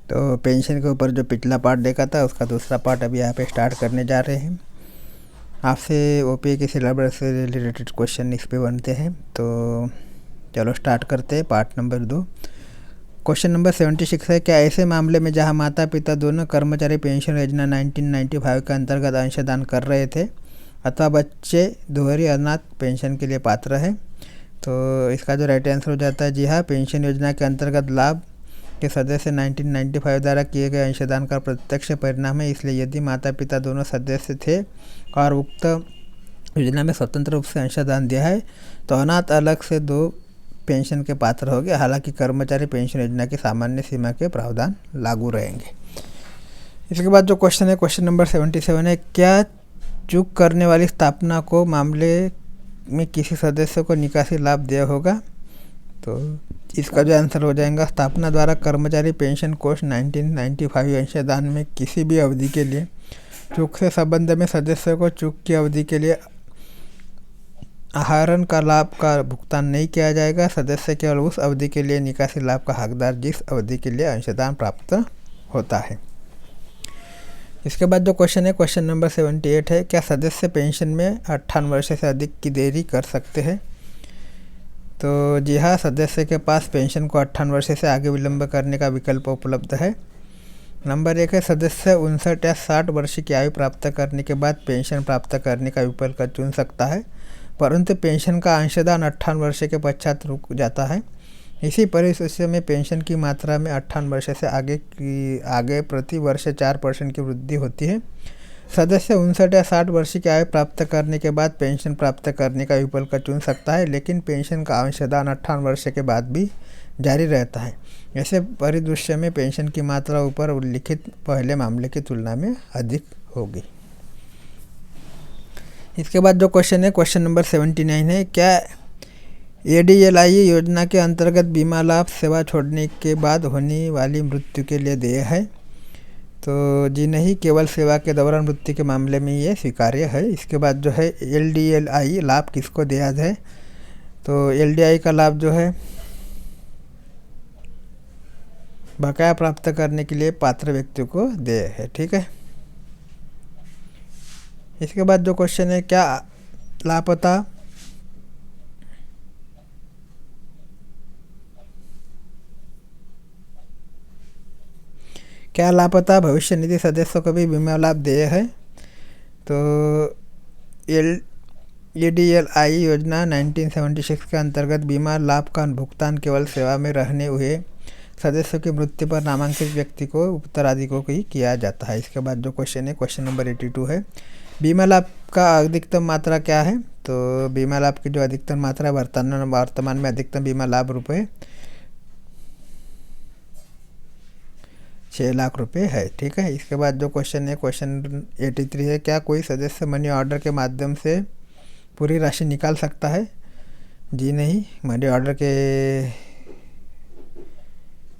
तो पेंशन के ऊपर जो पिछला पार्ट देखा था उसका दूसरा पार्ट अभी यहाँ पे स्टार्ट करने जा रहे हैं। आपसे ओपीए के सिलेबस से रिलेटेड क्वेश्चन इस पे बनते हैं। तो चलो स्टार्ट करते हैं पार्ट नंबर 2। क्वेश्चन नंबर 76 है, क्या ऐसे मामले में जहां माता पिता दोनों कर्मचारी पेंशन योजना 1995 के अंतर्गत अंशदान कर रहे थे अथवा बच्चे दोहरी अनाथ पेंशन के लिए पात्र है, तो इसका जो राइट आंसर हो जाता है जी हाँ, पेंशन योजना के अंतर्गत लाभ के सदस्य 1995 द्वारा किए गए अंशदान का प्रत्यक्ष परिणाम है। इसलिए यदि माता पिता दोनों सदस्य थे और उक्त योजना में स्वतंत्र रूप से अंशदान दिया है तो अनाथ अलग से 2 पेंशन के पात्र हो गए। हालांकि कर्मचारी पेंशन योजना की सामान्य सीमा के प्रावधान लागू रहेंगे। इसके बाद जो क्वेश्चन है, क्वेश्चन नंबर 77 है, क्या चूक करने वाली स्थापना को मामले में किसी सदस्य को निकासी लाभ दिया होगा? तो इसका जो आंसर हो जाएगा, स्थापना द्वारा कर्मचारी पेंशन कोष 1995 अंशदान में किसी भी अवधि के लिए चूक से संबंध में सदस्य को चूक की अवधि के लिए आहरण का लाभ का भुगतान नहीं किया जाएगा। सदस्य केवल उस अवधि के लिए निकासी लाभ का हकदार जिस अवधि के लिए अंशदान प्राप्त होता है। इसके बाद जो क्वेश्चन है, क्वेश्चन नंबर 78 है, क्या सदस्य पेंशन में 58 वर्ष से अधिक की देरी कर सकते हैं? तो जी हाँ, सदस्य के पास पेंशन को 58 वर्ष से आगे विलंब करने का विकल्प उपलब्ध है। नंबर 1 है, सदस्य 59 या 60 वर्ष की आयु प्राप्त करने के बाद पेंशन प्राप्त करने का विकल्प चुन सकता है, परंतु पेंशन का अंशदान 58 वर्ष के पश्चात रुक जाता है। इसी परिस्थिति में पेंशन की मात्रा में 58 वर्ष से आगे प्रति वर्ष 4% की वृद्धि होती है। सदस्य 59 या 60 वर्ष की आयु प्राप्त करने के बाद पेंशन प्राप्त करने का विकल्प चुन सकता है, लेकिन पेंशन का अंशदान 58 वर्ष के बाद भी जारी रहता है। ऐसे परिदृश्य में पेंशन की मात्रा ऊपर उल्लिखित पहले मामले की तुलना में अधिक होगी। इसके बाद जो क्वेश्चन है, क्वेश्चन नंबर 79 है, क्या एडीएलआई योजना के अंतर्गत बीमा लाभ सेवा छोड़ने के बाद होने वाली मृत्यु के लिए देय है? तो जी नहीं, केवल सेवा के दौरान मृत्यु के मामले में ये स्वीकार्य है। इसके बाद जो है एलडीएलआई लाभ किसको दिया जाए? तो एलडीआई का लाभ जो है बकाया प्राप्त करने के लिए पात्र व्यक्ति को देय है। ठीक है। इसके बाद जो क्वेश्चन है, क्या लापता भविष्य निधि सदस्यों को भी बीमा लाभ देय है? तो एडीएलआई योजना 1976 के अंतर्गत बीमा लाभ का भुगतान केवल सेवा में रहने हुए सदस्यों की मृत्यु पर नामांकित व्यक्ति को उत्तराधिकारी को ही किया जाता है। इसके बाद जो क्वेश्चन है, क्वेश्चन नंबर 82 है, बीमा लाभ का अधिकतम मात्रा क्या है? तो बीमा लाभ की जो अधिकतम मात्रा वर्तमान में अधिकतम बीमा लाभ रुपये 6 लाख रुपए है। ठीक है। इसके बाद जो क्वेश्चन है, क्वेश्चन 83 है, क्या कोई सदस्य मनी ऑर्डर के माध्यम से पूरी राशि निकाल सकता है? जी नहीं, मनी ऑर्डर के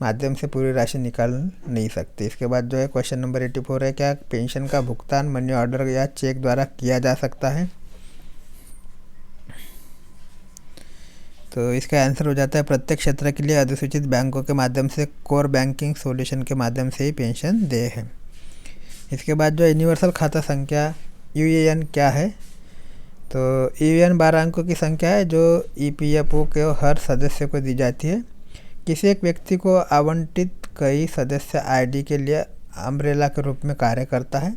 माध्यम से पूरी राशि निकाल नहीं सकते। इसके बाद जो है क्वेश्चन नंबर 84 है, क्या पेंशन का भुगतान मनी ऑर्डर या चेक द्वारा किया जा सकता है? तो इसका आंसर हो जाता है प्रत्येक क्षेत्र के लिए अधिसूचित बैंकों के माध्यम से कोर बैंकिंग सॉल्यूशन के माध्यम से ही पेंशन देय है। इसके बाद जो यूनिवर्सल खाता संख्या यूएएन क्या है? तो यूएएन 12 अंकों की संख्या है जो ईपीएफओ के हर सदस्य को दी जाती है। किसी एक व्यक्ति को आवंटित कई सदस्य आईडी के लिए अम्ब्रेला के रूप में कार्य करता है।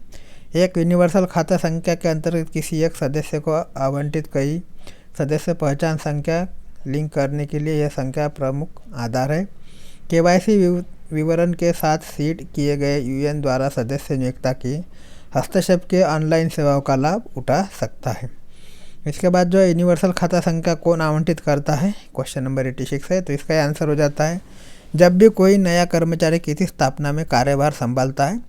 एक यूनिवर्सल खाता संख्या के अंतर्गत किसी एक सदस्य को आवंटित कई सदस्य पहचान संख्या लिंक करने के लिए यह संख्या प्रमुख आधार है। केवाईसी विवरण के साथ सीड किए गए यूएएन द्वारा सदस्य नियोक्ता की हस्तक्षेप के ऑनलाइन सेवाओं का लाभ उठा सकता है। इसके बाद जो यूनिवर्सल खाता संख्या कौन आवंटित करता है? क्वेश्चन नंबर 86 है। तो इसका आंसर हो जाता है जब भी कोई नया कर्मचारी किसी स्थापना में कार्यभार संभालता है,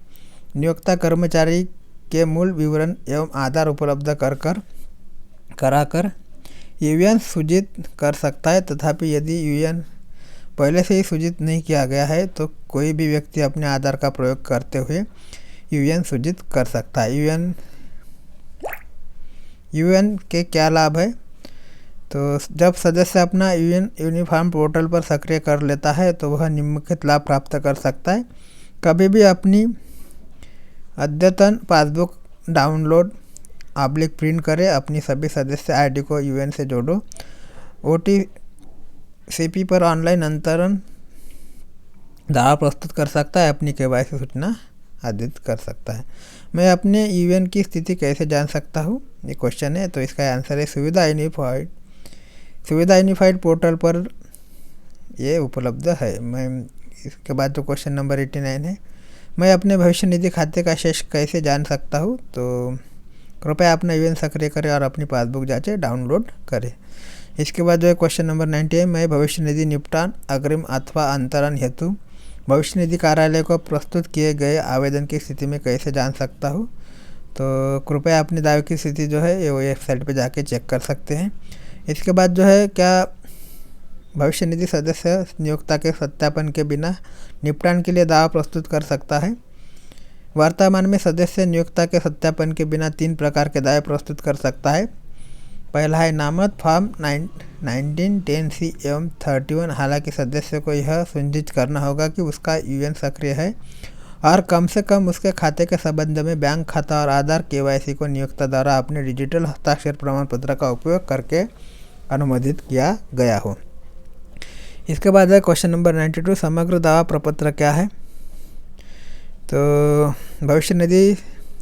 नियोक्ता कर्मचारी के मूल विवरण एवं आधार उपलब्ध कराकर यूएएन सूचित कर सकता है। तथापि यदि यूएएन पहले से ही सूचित नहीं किया गया है तो कोई भी व्यक्ति अपने आधार का प्रयोग करते हुए यूएएन सूचित कर सकता है। यूएएन के क्या लाभ है? तो जब सदस्य अपना यूएएन यूनिफॉर्म पोर्टल पर सक्रिय कर लेता है तो वह निम्नलिखित लाभ प्राप्त कर सकता है। कभी भी अपनी अद्यतन पासबुक डाउनलोड प्रिंट करें। अपनी सभी सदस्य आईडी को यूएन से जोड़ो। ओटीसीपी पर ऑनलाइन अंतरण दावा प्रस्तुत कर सकता है। अपनी केवाईसी सूचना आदित कर सकता है। मैं अपने यूएन की स्थिति कैसे जान सकता हूँ, ये क्वेश्चन है। तो इसका आंसर है सुविधा यूनिफाइड पोर्टल पर ये उपलब्ध है। मैं इसके बाद जो क्वेश्चन नंबर 89 है, मैं अपने भविष्य निधि खाते का शेष कैसे जान सकता हूँ। तो कृपया अपना यूएन सक्रिय करें और अपनी पासबुक जांचें डाउनलोड करें। इसके बाद जो है क्वेश्चन नंबर 90 है, मैं भविष्य निधि निपटान अग्रिम अथवा अंतरण हेतु भविष्य निधि कार्यालय को प्रस्तुत किए गए आवेदन की स्थिति में कैसे जान सकता हूँ। तो कृपया अपने दावे की स्थिति जो है ये वेबसाइट पे जाके चेक कर सकते हैं। इसके बाद जो है, क्या भविष्य निधि सदस्य नियोक्ता के सत्यापन के बिना निपटान के लिए दावा प्रस्तुत कर सकता है। वर्तमान में सदस्य नियोक्ता के सत्यापन के बिना 3 प्रकार के दावे प्रस्तुत कर सकता है। पहला है नामत फॉर्म 1910C एवं 31। हालांकि सदस्य को यह सुनिश्चित करना होगा कि उसका यूएन सक्रिय है और कम से कम उसके खाते के संबंध में बैंक खाता और आधार केवाईसी को नियोक्ता द्वारा अपने डिजिटल हस्ताक्षर प्रमाण पत्र का उपयोग करके अनुमोदित किया गया हो। इसके बाद है क्वेश्चन नंबर 92, समग्र दावा प्रपत्र क्या है। तो भविष्य निधि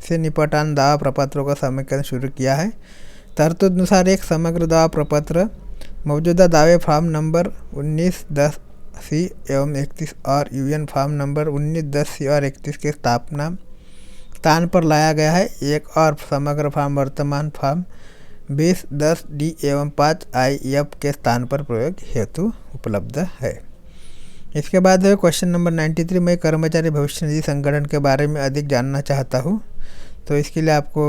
से निपटान दावा प्रपत्रों का समीकरण शुरू किया है। तरतूद अनुसार एक समग्र दावा प्रपत्र मौजूदा दावे फॉर्म नंबर 1910C एवं 31 और यूएन फॉर्म नंबर 1910C और 31 के स्थान पर लाया गया है। एक और समग्र फॉर्म वर्तमान फॉर्म 2010D एवं 5IF के स्थान पर प्रयोग हेतु उपलब्ध है। इसके बाद है क्वेश्चन नंबर 93, मैं कर्मचारी भविष्य निधि संगठन के बारे में अधिक जानना चाहता हूँ। तो इसके लिए आपको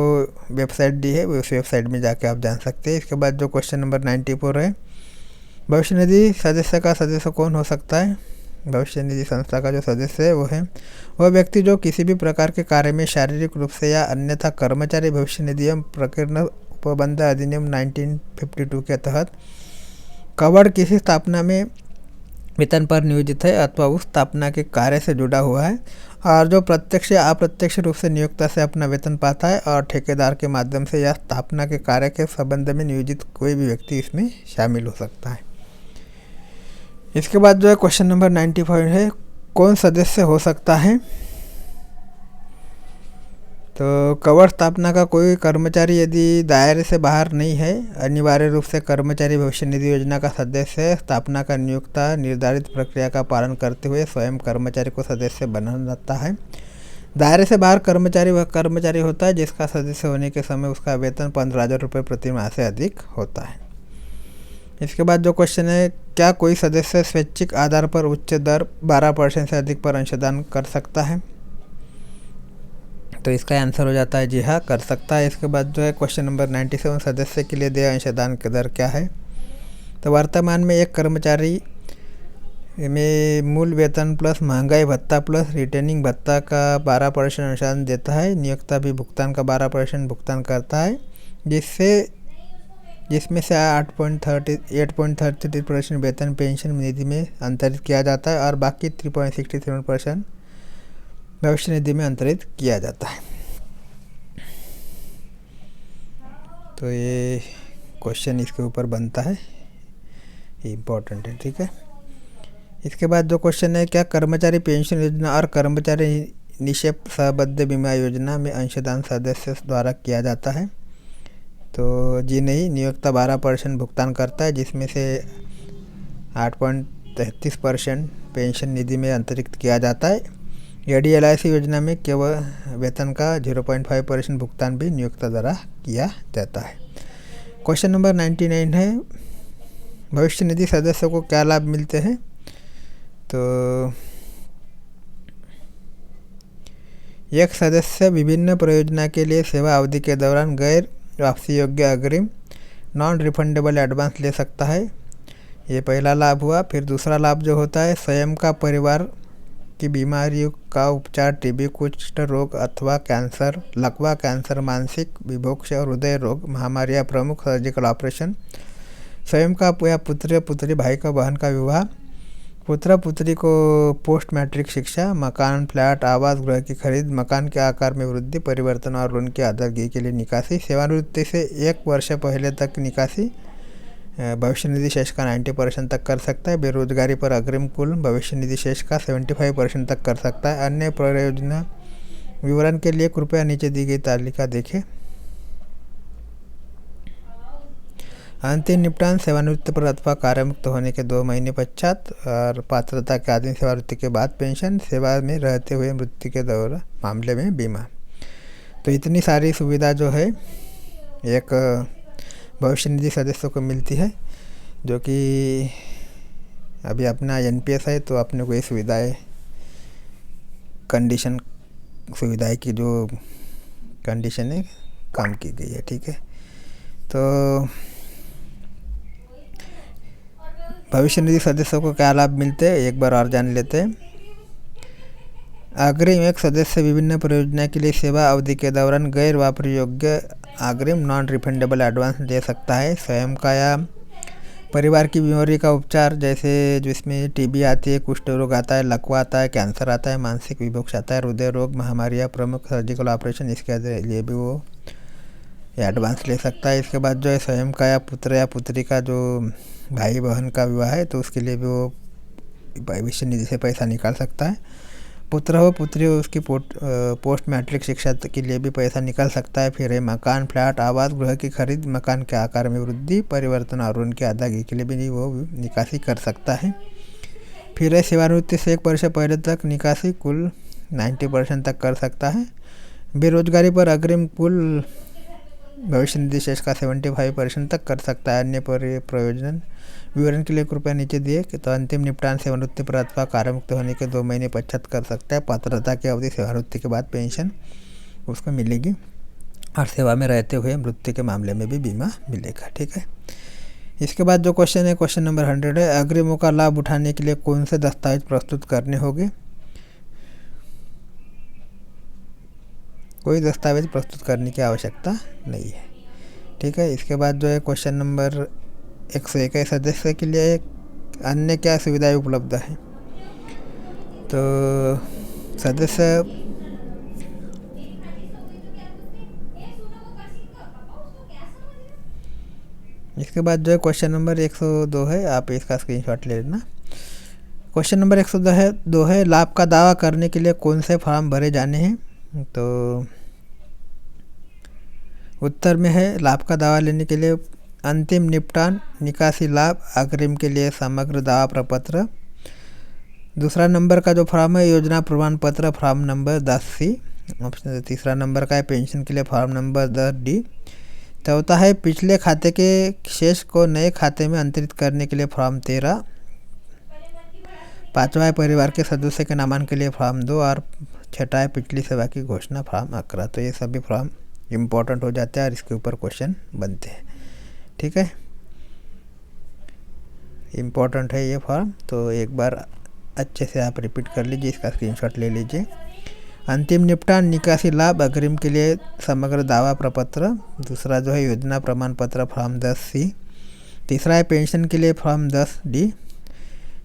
वेबसाइट दी है, उस वेबसाइट में जाके आप जान सकते हैं। इसके बाद जो क्वेश्चन नंबर 94 है, भविष्य निधि सदस्य का सदस्य कौन हो सकता है। भविष्य निधि संस्था का जो सदस्य है वह व्यक्ति जो किसी भी प्रकार के कार्य में शारीरिक रूप से या अन्यथा कर्मचारी भविष्य निधि एवं प्रकीर्ण उपबंध अधिनियम 1952 के तहत कवर्ड किसी स्थापना में वेतन पर नियोजित है अथवा उस स्थापना के कार्य से जुड़ा हुआ है और जो प्रत्यक्ष या अप्रत्यक्ष रूप से नियोक्ता से अपना वेतन पाता है और ठेकेदार के माध्यम से या स्थापना के कार्य के संबंध में नियोजित कोई भी व्यक्ति इसमें शामिल हो सकता है। इसके बाद जो है क्वेश्चन नंबर 95 है, कौन सदस्य हो सकता है। तो कवर स्थापना का कोई कर्मचारी यदि दायरे से बाहर नहीं है, अनिवार्य रूप से कर्मचारी भविष्य निधि योजना का सदस्य है। स्थापना का नियोक्ता निर्धारित प्रक्रिया का पालन करते हुए स्वयं कर्मचारी को सदस्य बनाता है। दायरे से बाहर कर्मचारी वह कर्मचारी होता है जिसका सदस्य होने के समय उसका वेतन 15,000 रुपये प्रति माह से अधिक होता है। इसके बाद जो क्वेश्चन है, क्या कोई सदस्य स्वैच्छिक आधार पर उच्च दर 12% से अधिक पर अंशदान कर सकता है। तो इसका आंसर हो जाता है जी हाँ, कर सकता है। इसके बाद जो है क्वेश्चन नंबर 97, सदस्य के लिए देय अंशदान की दर क्या है। तो वर्तमान में एक कर्मचारी में मूल वेतन प्लस महंगाई भत्ता प्लस रिटेनिंग भत्ता का 12% अंशदान देता है। नियोक्ता भी भुगतान का 12% भुगतान करता है, जिसमें से 8.33% वेतन पेंशन निधि में अंतरित किया जाता है और बाकी 3.67% भविष्य निधि में अंतरित किया जाता है। तो ये क्वेश्चन इसके ऊपर बनता है, ये इम्पोर्टेंट है, ठीक है। इसके बाद जो क्वेश्चन है, क्या कर्मचारी पेंशन योजना और कर्मचारी निक्षेप सहबद्ध बीमा योजना में अंशदान सदस्य द्वारा किया जाता है। तो जी नहीं, नियोक्ता 12% भुगतान करता है, जिसमें से 8.33% पेंशन निधि में अंतरित किया जाता है। ADLIC योजना में केवल वेतन का 0.5% भुगतान भी नियोक्ता द्वारा किया जाता है। क्वेश्चन नंबर 99 है, भविष्य निधि सदस्यों को क्या लाभ मिलते हैं। तो एक सदस्य विभिन्न परियोजना के लिए सेवा अवधि के दौरान गैर वापसी योग्य अग्रिम नॉन रिफंडेबल एडवांस ले सकता है। ये पहला लाभ हुआ। फिर दूसरा लाभ जो होता है, स्वयं का परिवार की बीमारियों का उपचार, टीबी, कुष्ठ रोग अथवा कैंसर, लकवा कैंसर, मानसिक विभोक्ष और हृदय रोग, महामारी या प्रमुख सर्जिकल ऑपरेशन, स्वयं का या पुत्र या पुत्री भाई का बहन का विवाह, पुत्र पुत्री को पोस्ट मैट्रिक शिक्षा, मकान, फ्लैट, आवास गृह की खरीद, मकान के आकार में वृद्धि, परिवर्तन और लोन की अदायगी के लिए निकासी, सेवानिवृत्ति से 1 वर्ष पहले तक निकासी, भविष्य निधि शेष का 90% तक कर सकता है, बेरोजगारी पर अग्रिम कुल भविष्य निधि शेष का 75% तक कर सकता है। अन्य प्रयोजना विवरण के लिए कृपया नीचे दी गई तालिका देखें। अंतिम निपटान सेवानिवृत्ति पर अथवा कार्यमुक्त होने के 2 महीने पश्चात और पात्रता के आधीन सेवानिवृत्ति के बाद पेंशन, सेवा में रहते हुए मृत्यु के दौरान मामले में बीमा। तो इतनी सारी सुविधा जो है एक भविष्य निधि सदस्यों को मिलती है, जो कि अभी अपना एनपीएस है तो अपने को ये सुविधाएँ कंडीशन सुविधाएँ की जो कंडीशन है कम की गई है। ठीक है, तो भविष्य निधि सदस्यों को क्या लाभ मिलते हैं एक बार और जान लेते हैं। अग्रिम, एक सदस्य विभिन्न परियोजना के लिए सेवा अवधि के दौरान गैर वापरी योग्य अग्रिम नॉन रिफंडेबल एडवांस दे सकता है। स्वयं का या परिवार की बीमारी का उपचार, जैसे जिसमें टीबी आती है, कुष्ठ रोग आता है, लकवा आता है, कैंसर आता है, मानसिक विभोक्ष आता है, हृदय रोग, महामारी या प्रमुख सर्जिकल ऑपरेशन, इसके लिए भी वो एडवांस ले सकता है। इसके बाद जो है स्वयं का या पुत्र या पुत्री का जो भाई बहन का विवाह है तो उसके लिए भी वो भविष्य निधि से पैसा निकाल सकता है। पुत्र हो पुत्री हो उसकी पोस्ट मैट्रिक शिक्षा के लिए भी पैसा निकाल सकता है। फिर है मकान, फ्लैट, आवास गृह की खरीद, मकान के आकार में वृद्धि, परिवर्तन और उनकी अदायगी के लिए भी वो निकासी कर सकता है। फिर है सेवानिवृत्ति से 1 वर्ष पहले तक निकासी कुल 90% तक कर सकता है। बेरोजगारी पर अग्रिम कुल भविष्य निधि शेष का 75% तक कर सकता है। अन्य प्रयोजन विवरण के लिए कृपया नीचे दिए तो अंतिम निपटान सेवानिवृत्ति पर अथवा कार्यमुक्त होने के 2 महीने पश्चात कर सकता है। पात्रता की अवधि सेवानिवृत्ति के बाद पेंशन उसको मिलेगी और सेवा में रहते हुए मृत्यु के मामले में भी बीमा मिलेगा। ठीक है, इसके बाद जो क्वेश्चन है क्वेश्चन नंबर 100 है, अग्रिमों का लाभ उठाने के लिए कौन से दस्तावेज प्रस्तुत करने होंगे। कोई दस्तावेज प्रस्तुत करने की आवश्यकता नहीं है। ठीक है, इसके बाद जो है क्वेश्चन नंबर 101 है, सदस्य के लिए अन्य क्या सुविधाएं उपलब्ध है। तो सदस्य इसके बाद जो है क्वेश्चन नंबर 102 है, आप इसका स्क्रीनशॉट ले लेना। क्वेश्चन नंबर 102 है, लाभ का दावा करने के लिए कौन से फॉर्म भरे जाने हैं। तो उत्तर में है लाभ का दावा लेने के लिए अंतिम निपटान, निकासी लाभ, अग्रिम के लिए समग्र दावा प्रपत्र। दूसरा नंबर का जो फॉर्म है योजना प्रमाण पत्र फॉर्म नंबर 10C। ऑप्शन तीसरा नंबर का है पेंशन के लिए फॉर्म नंबर 10D। चौथा है पिछले खाते के शेष को नए खाते में अंतरित करने के लिए फॉर्म 13। पाँचवा है परिवार के सदस्य के नामांकन के लिए फॉर्म 2 और छठा है पिछली सेवा की घोषणा फॉर्म 11। तो ये सभी फॉर्म इम्पोर्टेंट हो जाते हैं और इसके ऊपर क्वेश्चन बनते हैं। ठीक है, इम्पोर्टेंट है ये फॉर्म, तो एक बार अच्छे से आप रिपीट कर लीजिए, इसका स्क्रीनशॉट ले लीजिए। अंतिम निपटान, निकासी लाभ, अग्रिम के लिए समग्र दावा प्रपत्र। दूसरा जो है योजना प्रमाण पत्र फॉर्म 10C। तीसरा है पेंशन के लिए फॉर्म 10D।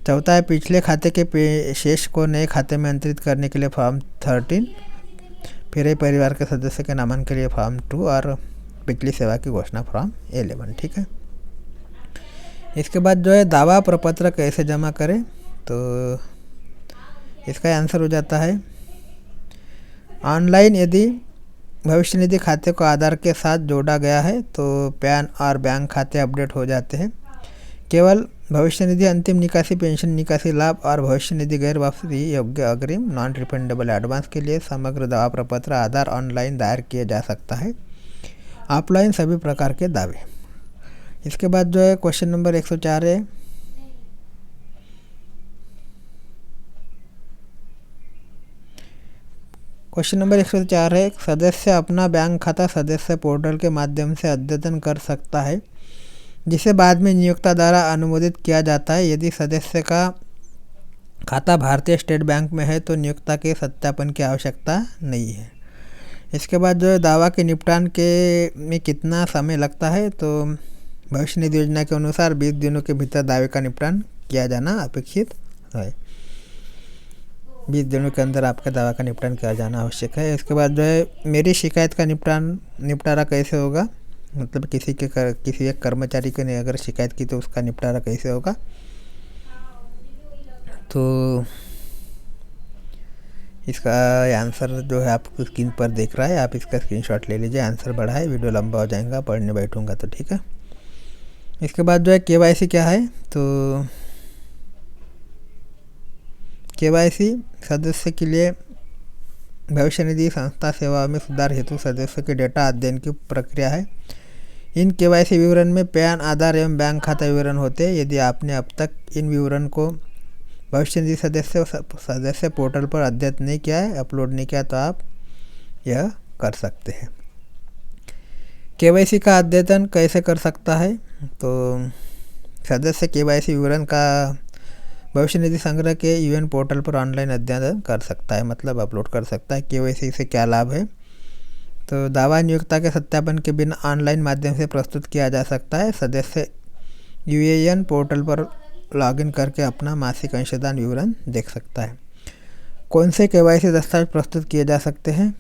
चौथा है पिछले खाते के शेष को नए खाते में अंतरित करने के लिए फॉर्म 13। फिर है परिवार के सदस्य के नामांकन के लिए फॉर्म 2 और पिछली सेवा की घोषणा फॉर्म 11। ठीक है, इसके बाद जो है दावा प्रपत्र कैसे जमा करें, तो इसका आंसर हो जाता है ऑनलाइन। यदि भविष्य निधि खाते को आधार के साथ जोड़ा गया है तो पैन और बैंक खाते अपडेट हो जाते हैं। केवल भविष्य निधि अंतिम निकासी, पेंशन निकासी लाभ और भविष्य निधि गैर वापसी योग्य अग्रिम नॉन रिफंडेबल एडवांस के लिए समग्र दावा प्रपत्र आधार ऑनलाइन दायर किया जा सकता है। ऑफलाइन सभी प्रकार के दावे। इसके बाद जो है क्वेश्चन नंबर 104 है, क्वेश्चन नंबर 104 है, सदस्य अपना बैंक खाता सदस्य पोर्टल के माध्यम से अद्यतन कर सकता है, जिसे बाद में नियोक्ता द्वारा अनुमोदित किया जाता है। यदि सदस्य का खाता भारतीय स्टेट बैंक में है तो नियोक्ता के सत्यापन की आवश्यकता नहीं है। इसके बाद जो है दावा के निपटान के में कितना समय लगता है, तो भविष्य निधि योजना के अनुसार 20 दिनों के भीतर दावे का निपटान किया जाना अपेक्षित है। 20 दिनों के अंदर आपका दावा का निपटान किया जाना आवश्यक है। इसके बाद जो है मेरी शिकायत का निपटारा कैसे होगा, मतलब किसी एक कर्मचारी को ने अगर शिकायत की तो उसका निपटारा कैसे होगा। तो इसका आंसर जो है आपको स्क्रीन पर दिख रहा है, आप इसका स्क्रीनशॉट ले लीजिए। आंसर बड़ा है, वीडियो लंबा हो जाएगा पढ़ने बैठूंगा तो, ठीक है। इसके बाद जो है केवाईसी क्या है, तो केवाईसी सदस्य के लिए भविष्य निधि संस्था सेवा में सुधार हेतु सदस्यों के डेटा अध्ययन की प्रक्रिया है। इन केवाईसी विवरण में पैन, आधार एवं बैंक खाता विवरण होते हैं। यदि आपने अब तक इन विवरण को भविष्य निधि सदस्य पोर्टल पर अद्यतन नहीं किया है, अपलोड नहीं किया, तो आप यह कर सकते हैं। केवाईसी का अद्यतन कैसे कर सकता है, तो सदस्य केवाईसी विवरण का भविष्य निधि संग्रह के यूएन पोर्टल पर ऑनलाइन अध्ययन कर सकता है, मतलब अपलोड कर सकता है। केवाईसी से क्या लाभ है, तो दावा नियोक्ता के सत्यापन के बिना ऑनलाइन माध्यम से प्रस्तुत किया जा सकता है। सदस्य यूएएन पोर्टल पर लॉगिन करके अपना मासिक अंशदान विवरण देख सकता है। कौन से केवाईसी दस्तावेज प्रस्तुत किए जा सकते हैं,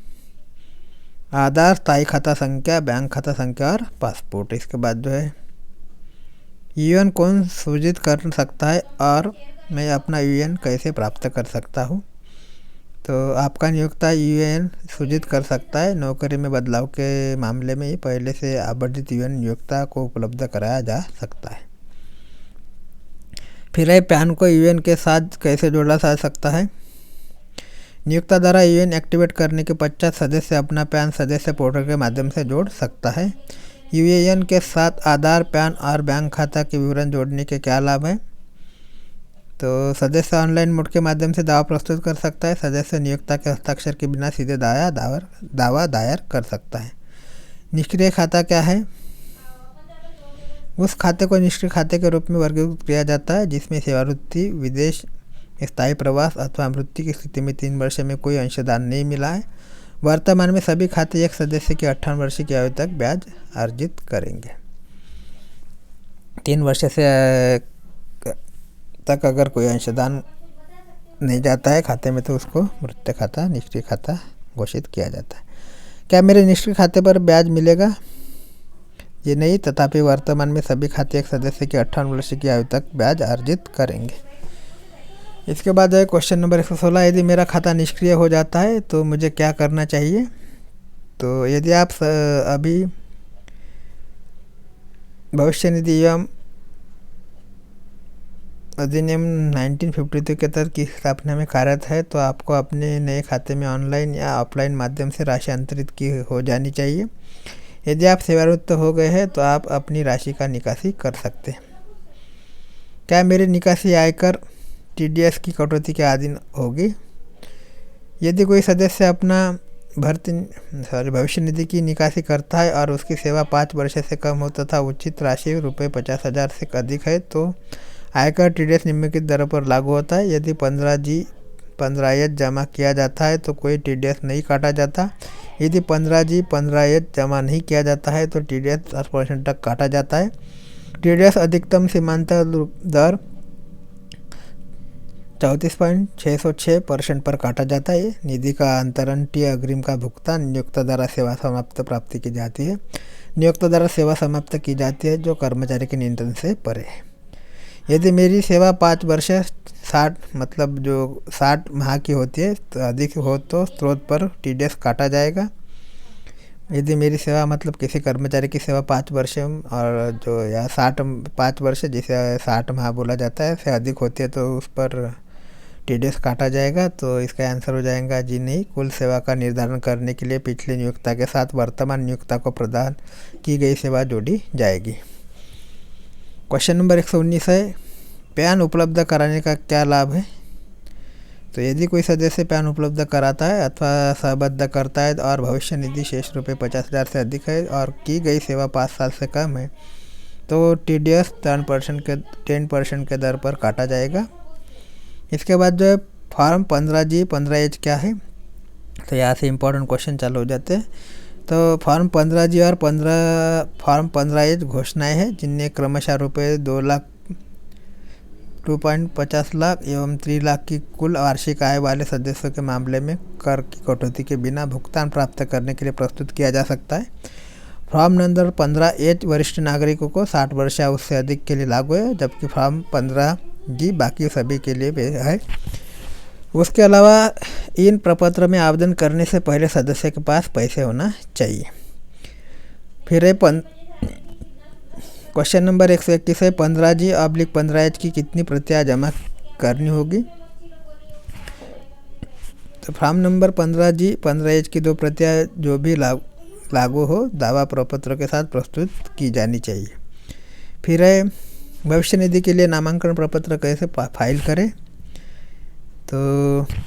आधार, स्थायी खाता संख्या, बैंक खाता संख्या और पासपोर्ट। इसके बाद जो है यूएएन कौन सूचित कर सकता है और मैं अपना यूएएन कैसे प्राप्त कर सकता हूँ, तो आपका नियोक्ता यूएएन सूचित कर सकता है। नौकरी में बदलाव के मामले में ही पहले से आबंधित यूएएन नियोक्ता को उपलब्ध कराया जा सकता है। फिर है पैन को यूएएन के साथ कैसे जोड़ा जा सकता है। नियोक्ता द्वारा यूएएन एक्टिवेट करने के पश्चात सदस्य अपना पैन सदस्य पोर्टल के माध्यम से जोड़ सकता है। यूएएन के साथ आधार, पैन और बैंक खाता के विवरण जोड़ने के क्या लाभ हैं, तो सदस्य ऑनलाइन मोड के माध्यम से दावा प्रस्तुत कर सकता है। सदस्य नियोक्ता के हस्ताक्षर के बिना सीधे दावा दायर कर सकता है। निष्क्रिय खाता क्या है, उस खाते को निष्क्रिय खाते के रूप में वर्गीकृत किया जाता है जिसमें सेवानिवृत्ति, विदेश, स्थायी प्रवास अथवा मृत्यु की स्थिति में 3 वर्ष में कोई अंशदान नहीं मिला है। वर्तमान में सभी खाते एक सदस्य की 58 वर्ष की आयु तक ब्याज अर्जित करेंगे। 3 वर्ष से तक अगर कोई अंशदान नहीं जाता है खाते में तो उसको मृत्यु खाता, निष्क्रिय खाता घोषित किया जाता है। क्या मेरे निष्क्रिय खाते पर ब्याज मिलेगा, ये नहीं, तथापि वर्तमान में सभी खाते एक सदस्य की 58 वर्ष की आयु तक ब्याज अर्जित करेंगे। इसके बाद है क्वेश्चन नंबर 116, यदि मेरा खाता निष्क्रिय हो जाता है तो मुझे क्या करना चाहिए। तो यदि आप अभी भविष्य निधि एवं अधिनियम 1952 के तहत की स्थापना में कार्यरत है तो आपको अपने नए खाते में ऑनलाइन या ऑफलाइन माध्यम से राशि अंतरित की हो जानी चाहिए। यदि आप सेवानिवृत्त हो गए हैं तो आप अपनी राशि का निकासी कर सकते हैं। क्या मेरी निकासी आयकर टीडीएस की कटौती के अधीन होगी। यदि कोई सदस्य अपना भविष्य निधि की निकासी करता है और उसकी सेवा 5 वर्ष से कम हो तथा उचित राशि ₹50,000 से अधिक है तो आयकर टीडीएस निम्नलिखित दरों पर लागू होता है। यदि 15G15H जमा किया जाता है तो कोई टीडीएस नहीं काटा जाता। यदि 15G15H जमा नहीं किया जाता है तो टीडीएस 10% तक काटा जाता है। टीडीएस अधिकतम सीमांत दर 34.606% पर काटा जाता है। निधि का अंतरण टी अग्रिम का भुगतान नियोक्ता द्वारा सेवा समाप्त प्राप्ति की जाती है। नियोक्ता द्वारा सेवा समाप्त की जाती है जो कर्मचारी के नियंत्रण से परे है। यदि मेरी सेवा 5 वर्ष 60 मतलब जो 60 माह की होती है तो अधिक हो तो स्रोत पर टीडीएस काटा जाएगा। यदि मेरी सेवा मतलब किसी कर्मचारी की सेवा 5 वर्ष और जो या 5 वर्ष जिसे 60 माह बोला जाता है से अधिक होती है तो उस पर टीडीएस काटा जाएगा। तो इसका आंसर हो जाएगा जी नहीं। कुल सेवा का निर्धारण करने के लिए पिछले नियोक्ता के साथ वर्तमान नियोक्ता को प्रदान की गई सेवा जोड़ी जाएगी। क्वेश्चन नंबर 119 है, पैन उपलब्ध कराने का क्या लाभ है। तो यदि कोई सदस्य पैन उपलब्ध कराता है अथवा सहबद्ध करता है और भविष्य निधि शेष ₹50,000 से अधिक है और की गई सेवा 5 साल से कम है तो टीडीएस 10% के दर पर काटा जाएगा। इसके बाद जो है फॉर्म 15G15H क्या है, तो यहाँ से इम्पोर्टेंट क्वेश्चन चालू हो जाते हैं। तो फॉर्म 15G और फॉर्म 15H घोषणाएं हैं जिनने क्रमशः ₹2 लाख 2.50 लाख एवं 3 लाख की कुल वार्षिक आय वाले सदस्यों के मामले में कर की कटौती के बिना भुगतान प्राप्त करने के लिए प्रस्तुत किया जा सकता है। फॉर्म नंबर 15H वरिष्ठ नागरिकों को 60 वर्ष या उससे अधिक के लिए लागू है, जबकि फॉर्म 15G बाकी सभी के लिए है। उसके अलावा इन प्रपत्र में आवेदन करने से पहले सदस्य के पास पैसे होना चाहिए। फिर है क्वेश्चन नंबर 121 है 15G/15H की कितनी प्रतियां जमा करनी होगी। तो फॉर्म नंबर 15G/15H की 2 प्रतियां जो भी लागू हो दावा प्रपत्र के साथ प्रस्तुत की जानी चाहिए। फिर है भविष्य निधि के लिए नामांकन प्रपत्र कैसे फाइल करें। तो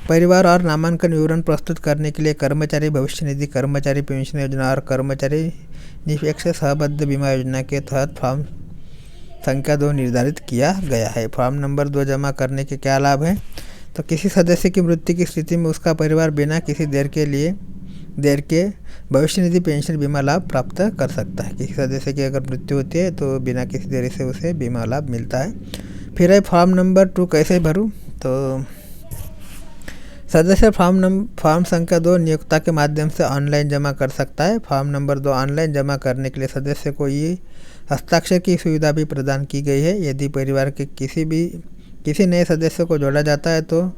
परिवार और नामांकन विवरण प्रस्तुत करने के लिए कर्मचारी भविष्य निधि, कर्मचारी पेंशन योजना और कर्मचारी निष्पक्ष सहबद्ध बीमा योजना के तहत फॉर्म संख्या 2 निर्धारित किया गया है। फॉर्म नंबर 2 जमा करने के क्या लाभ हैं। तो किसी सदस्य की मृत्यु की स्थिति में उसका परिवार बिना किसी देर के भविष्य निधि पेंशन बीमा लाभ प्राप्त कर सकता है। किसी सदस्य की अगर मृत्यु होती है तो बिना किसी देरी से उसे बीमा लाभ मिलता है। फिर है फॉर्म नंबर 2 कैसे भरूं। तो सदस्य फॉर्म संख्या 2 नियोक्ता के माध्यम से ऑनलाइन जमा कर सकता है। फॉर्म नंबर 2 ऑनलाइन जमा करने के लिए सदस्य को ये हस्ताक्षर की सुविधा भी प्रदान की गई है। यदि परिवार के किसी नए सदस्य को जोड़ा जाता है तो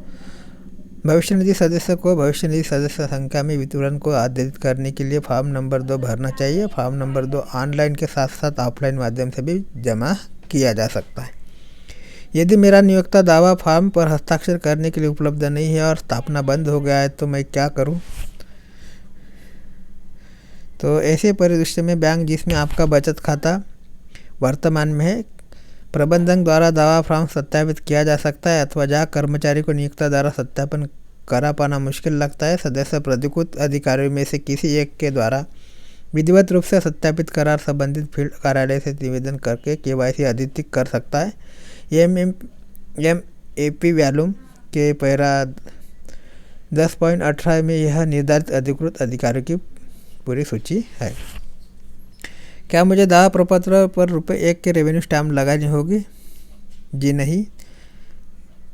भविष्य निधि सदस्य को भविष्य निधि सदस्य संख्या में वितरण को अद्यतित करने के लिए फॉर्म नंबर 2 भरना चाहिए। फॉर्म नंबर 2 ऑनलाइन के साथ साथ ऑफलाइन माध्यम से भी जमा किया जा सकता है। यदि मेरा नियोक्ता दावा फॉर्म पर हस्ताक्षर करने के लिए उपलब्ध नहीं है और स्थापना बंद हो गया है तो मैं क्या करूं। तो ऐसे परिदृश्य में बैंक जिसमें आपका बचत खाता वर्तमान में है, प्रबंधक द्वारा दावा फॉर्म सत्यापित किया जा सकता है अथवा जहाँ कर्मचारी को नियोक्ता द्वारा सत्यापन करा पाना मुश्किल लगता है, सदस्य प्राधिकृत अधिकारियों में से किसी एक के द्वारा विधिवत रूप से सत्यापित करार संबंधित फील्ड कार्यालय से निवेदन करके KYC अद्यतित कर सकता है। MAP वॉल्यूम के पैरा 10.18 में यह निर्धारित अधिकृत अधिकारियों की पूरी सूची है। क्या मुझे दावा प्रपत्र पर ₹1 के रेवेन्यू स्टैम्प लगानी होगी। जी नहीं,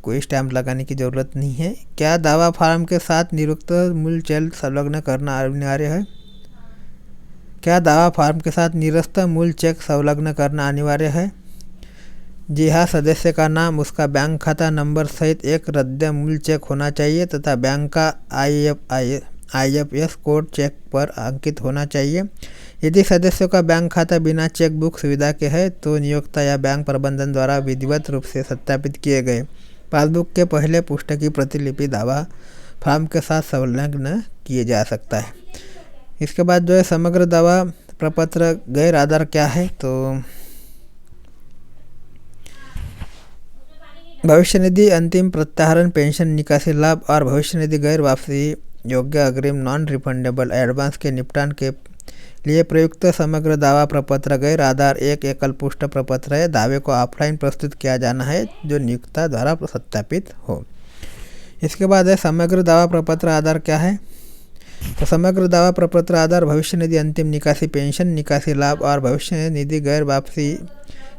कोई स्टैम्प लगाने की ज़रूरत नहीं है। क्या दावा फॉर्म के साथ निरुक्त मूल चेक संलग्न करना अनिवार्य है। क्या दावा फॉर्म के साथ निरस्त मूल चेक संलग्न करना अनिवार्य है। जी हाँ, सदस्य का नाम, उसका बैंक खाता नंबर सहित एक रद्द मूल चेक होना चाहिए तथा बैंक का IFS कोड चेक पर अंकित होना चाहिए। यदि सदस्यों का बैंक खाता बिना चेक बुक सुविधा के है तो नियोक्ता या बैंक प्रबंधन द्वारा विधिवत रूप से सत्यापित किए गए पासबुक के पहले पुष्ट की प्रतिलिपि दावा फॉर्म के साथ संलग्न किए जा सकता है। इसके बाद जो है समग्र दावा प्रपत्र गैर आधार क्या है। तो भविष्य निधि अंतिम प्रत्याहरण पेंशन निकासी लाभ और भविष्य निधि गैर वापसी योग्य अग्रिम नॉन रिफंडेबल एडवांस के निपटान के लिए प्रयुक्त समग्र दावा प्रपत्र गैर आधार एक एकल पुष्ट प्रपत्र है। दावे को ऑफलाइन प्रस्तुत किया जाना है जो नियोक्ता द्वारा सत्यापित हो। इसके बाद है समग्र दावा प्रपत्र आधार क्या है। तो समग्र दावा प्रपत्र आधार भविष्य निधि अंतिम निकासी पेंशन निकासी लाभ और भविष्य निधि गैर वापसी